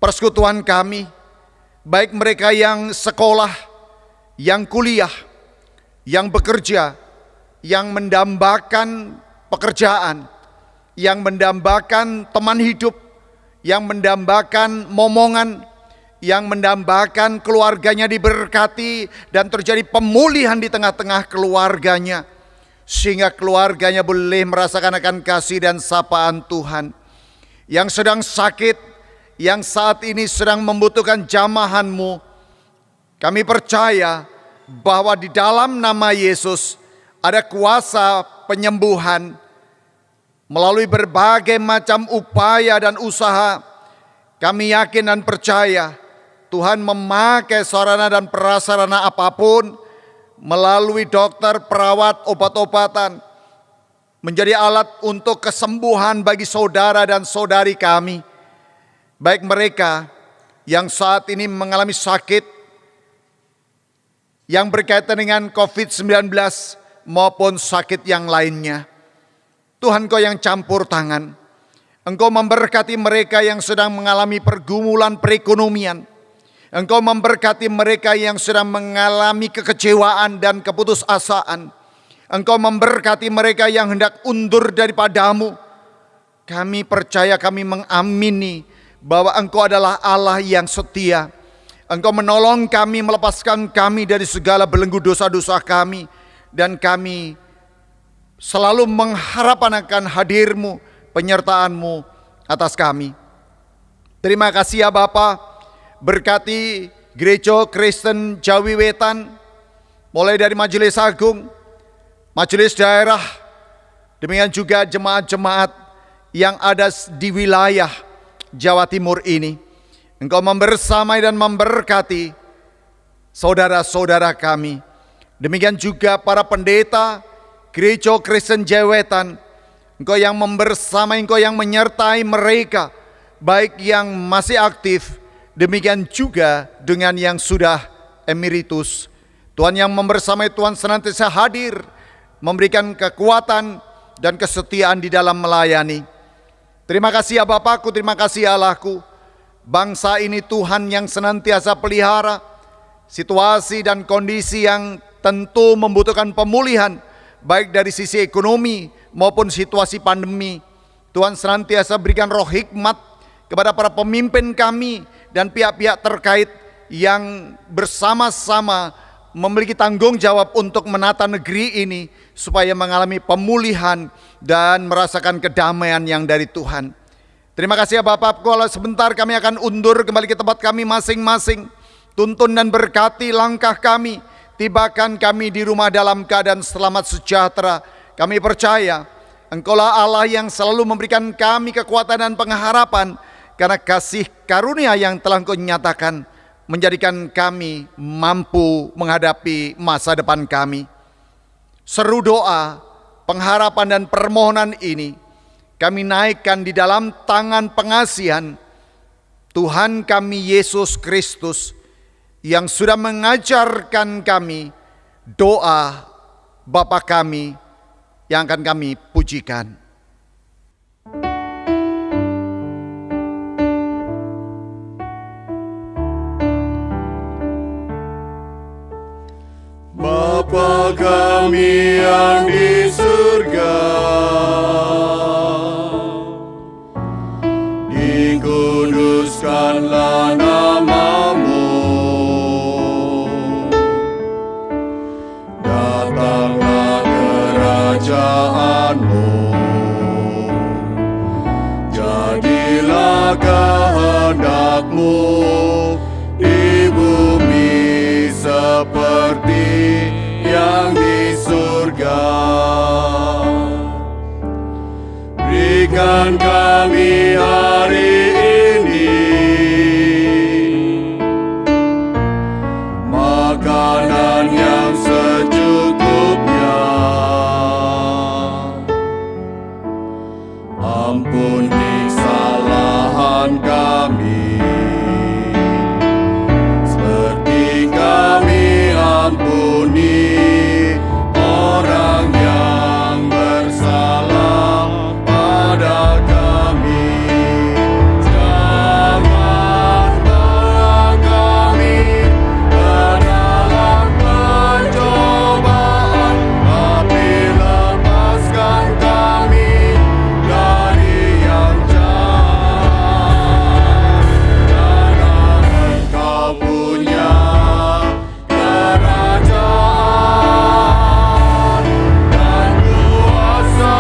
persekutuan kami, baik mereka yang sekolah, yang kuliah, yang bekerja, yang mendambakan pekerjaan, yang mendambakan teman hidup, yang mendambakan momongan, yang mendambakan keluarganya diberkati dan terjadi pemulihan di tengah-tengah keluarganya, sehingga keluarganya boleh merasakan akan kasih dan sapaan Tuhan. Yang sedang sakit, yang saat ini sedang membutuhkan jamahan-Mu, kami percaya bahwa di dalam nama Yesus ada kuasa penyembuhan. Melalui berbagai macam upaya dan usaha, kami yakin dan percaya Tuhan memakai sarana dan prasarana apapun, melalui dokter, perawat, obat-obatan, menjadi alat untuk kesembuhan bagi saudara dan saudari kami, baik mereka yang saat ini mengalami sakit yang berkaitan dengan COVID-19 maupun sakit yang lainnya. Tuhan, Engkau yang campur tangan, Engkau memberkati mereka yang sedang mengalami pergumulan perekonomian, Engkau memberkati mereka yang sedang mengalami kekecewaan dan keputusasaan, Engkau memberkati mereka yang hendak undur daripada-Mu. Kami percaya, kami mengamini bahwa Engkau adalah Allah yang setia. Engkau menolong kami, melepaskan kami dari segala belenggu dosa-dosa kami, dan kami selalu mengharapkan akan hadir-Mu, penyertaan-Mu atas kami. Terima kasih ya Bapa, berkati Gereja Kristen Jawi Wetan, mulai dari Majelis Agung, Majelis Daerah, demikian juga jemaat-jemaat yang ada di wilayah Jawa Timur ini. Engkau membersamai dan memberkati saudara-saudara kami. Demikian juga para pendeta Gereja Kristen Jawi Wetan, Engkau yang membersamai, Engkau yang menyertai mereka, baik yang masih aktif, demikian juga dengan yang sudah emeritus. Tuhan yang membersamai, Tuhan senantiasa hadir, memberikan kekuatan dan kesetiaan di dalam melayani. Terima kasih ya Bapakku, terima kasih ya Allahku. Bangsa ini Tuhan yang senantiasa pelihara, situasi dan kondisi yang tentu membutuhkan pemulihan, baik dari sisi ekonomi maupun situasi pandemi. Tuhan senantiasa berikan roh hikmat kepada para pemimpin kami dan pihak-pihak terkait yang bersama-sama memiliki tanggung jawab untuk menata negeri ini supaya mengalami pemulihan dan merasakan kedamaian yang dari Tuhan. Terima kasih ya Bapak. Kalau sebentar kami akan undur kembali ke tempat kami masing-masing. Tuntun dan berkati langkah kami. Tibakan kami di rumah dalam keadaan selamat sejahtera. Kami percaya Engkaulah Allah yang selalu memberikan kami kekuatan dan pengharapan, karena kasih karunia yang telah Engkau nyatakan menjadikan kami mampu menghadapi masa depan kami. Seru doa, pengharapan dan permohonan ini kami naikkan di dalam tangan pengasihan Tuhan kami Yesus Kristus, yang sudah mengajarkan kami doa Bapa kami yang akan kami pujikan. Bapa kami yang di surga, dikuduskanlah nama-Mu. Datanglah kerajaan-Mu, jadilah kehendak-Mu di bumi seperti yang di surga. Berikan kami hari ini makanan yang secukupnya. Ampuni kesalahan kami, seperti kami ampuni orang yang bersalah pada kami. Jangan bawa kami ke dalam pencobaan, tapi lepaskan kami dari yang jahat. Karena Engkau punya kerajaan dan kuasa,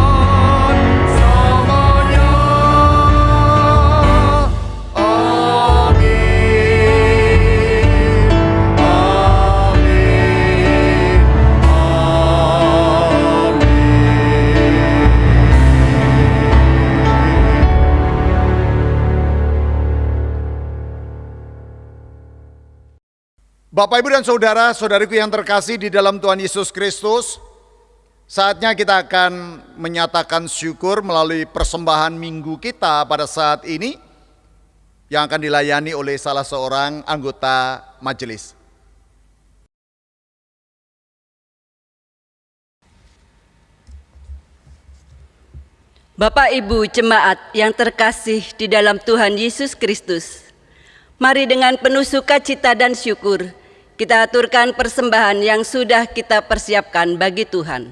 kemuliaan selamanya. Bapak, Ibu, dan saudara-saudariku yang terkasih di dalam Tuhan Yesus Kristus, saatnya kita akan menyatakan syukur melalui persembahan minggu kita pada saat ini yang akan dilayani oleh salah seorang anggota majelis. Bapak Ibu jemaat yang terkasih di dalam Tuhan Yesus Kristus, mari dengan penuh sukacita dan syukur kita aturkan persembahan yang sudah kita persiapkan bagi Tuhan.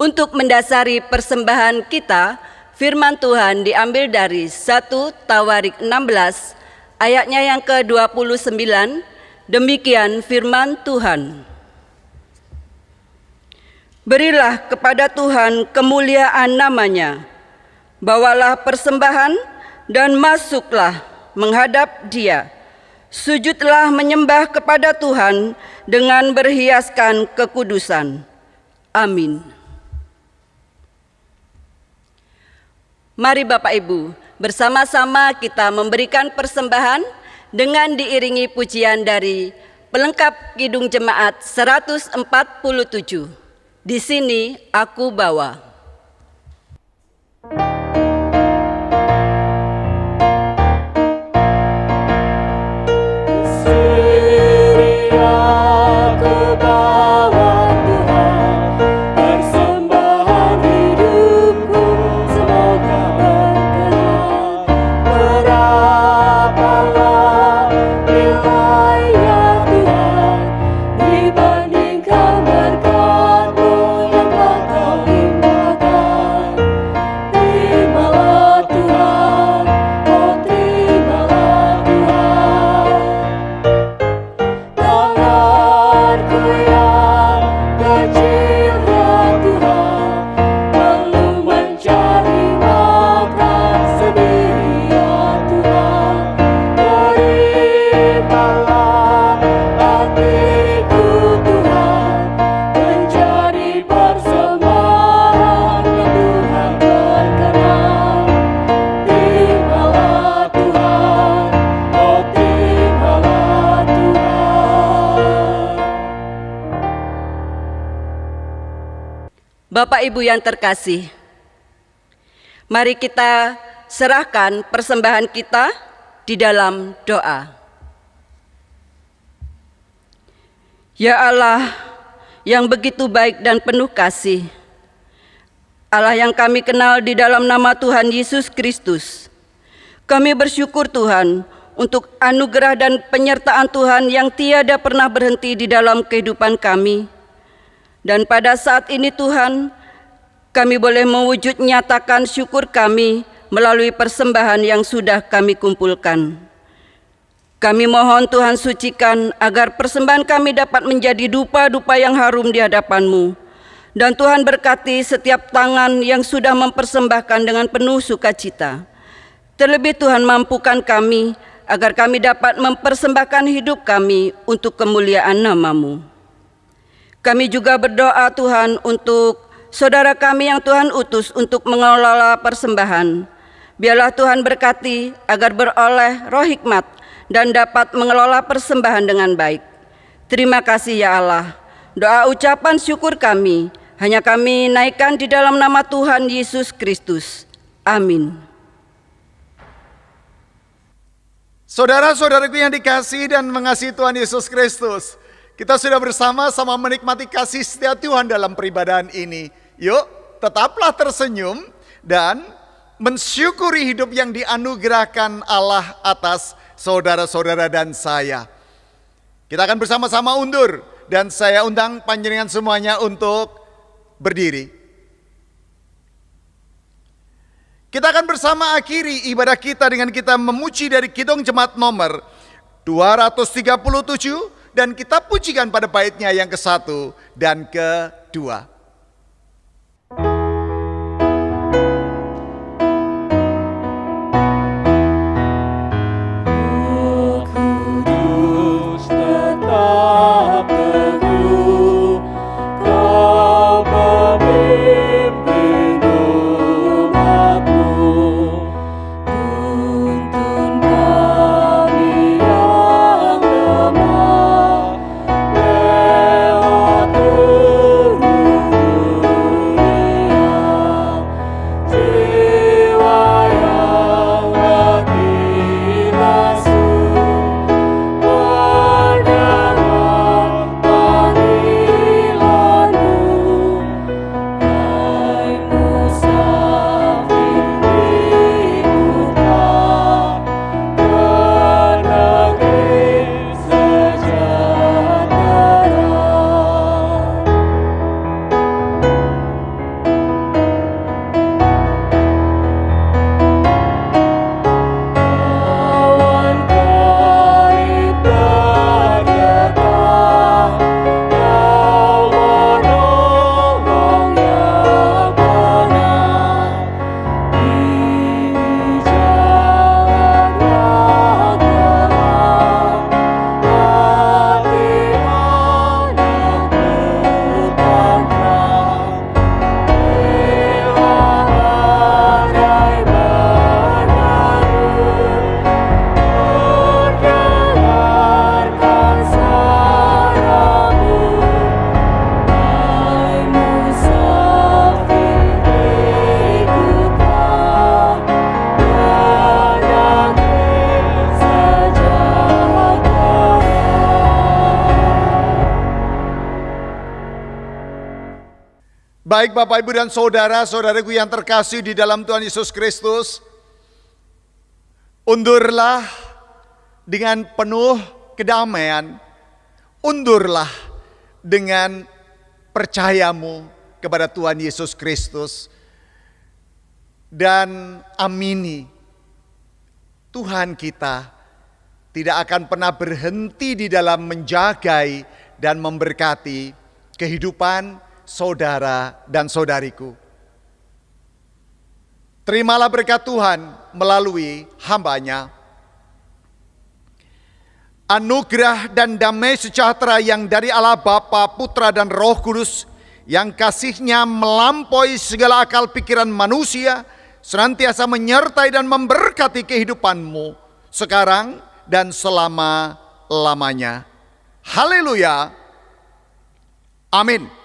Untuk mendasari persembahan kita, firman Tuhan diambil dari 1 Tawarik 16 ayatnya yang ke-29 Demikian firman Tuhan. Berilah kepada Tuhan kemuliaan namanya, bawalah persembahan dan masuklah menghadap Dia. Sujudlah menyembah kepada Tuhan dengan berhiaskan kekudusan. Amin. Mari Bapak Ibu, bersama-sama kita memberikan persembahan dengan diiringi pujian dari pelengkap Kidung Jemaat 147. Di sini aku bawa. Bapak Ibu yang terkasih, mari kita serahkan persembahan kita di dalam doa. Ya Allah yang begitu baik dan penuh kasih, Allah yang kami kenal di dalam nama Tuhan Yesus Kristus, kami bersyukur Tuhan untuk anugerah dan penyertaan Tuhan yang tiada pernah berhenti di dalam kehidupan kami. Dan pada saat ini Tuhan, kami boleh mewujud nyatakan syukur kami melalui persembahan yang sudah kami kumpulkan. Kami mohon Tuhan sucikan agar persembahan kami dapat menjadi dupa-dupa yang harum di hadapan-Mu. Dan Tuhan berkati setiap tangan yang sudah mempersembahkan dengan penuh sukacita. Terlebih Tuhan mampukan kami agar kami dapat mempersembahkan hidup kami untuk kemuliaan nama-Mu. Kami juga berdoa Tuhan untuk saudara kami yang Tuhan utus untuk mengelola persembahan. Biarlah Tuhan berkati agar beroleh roh hikmat dan dapat mengelola persembahan dengan baik. Terima kasih ya Allah. Doa ucapan syukur kami hanya kami naikkan di dalam nama Tuhan Yesus Kristus. Amin. Saudara-saudaraku yang dikasihi dan mengasihi Tuhan Yesus Kristus, kita sudah bersama-sama menikmati kasih setia Tuhan dalam peribadahan ini. Yuk, tetaplah tersenyum dan mensyukuri hidup yang dianugerahkan Allah atas saudara-saudara dan saya. Kita akan bersama-sama undur dan saya undang panjenengan semuanya untuk berdiri. Kita akan bersama akhiri ibadah kita dengan kita memuji dari Kidung Jemaat nomor 237 dan kita pujikan pada baitnya yang ke-1 dan ke-2. Lewat Baik Bapak, Ibu, dan saudara-saudaraku yang terkasih di dalam Tuhan Yesus Kristus, undurlah dengan penuh kedamaian, undurlah dengan percayamu kepada Tuhan Yesus Kristus, dan amini Tuhan kita tidak akan pernah berhenti di dalam menjagai dan memberkati kehidupan saudara dan saudariku. Terimalah berkat Tuhan melalui hamba-Nya. Anugerah dan damai sejahtera yang dari Allah Bapa, Putra, dan Roh Kudus, yang kasih-Nya melampaui segala akal pikiran manusia, senantiasa menyertai dan memberkati kehidupanmu sekarang dan selama-lamanya. Haleluya. Amin.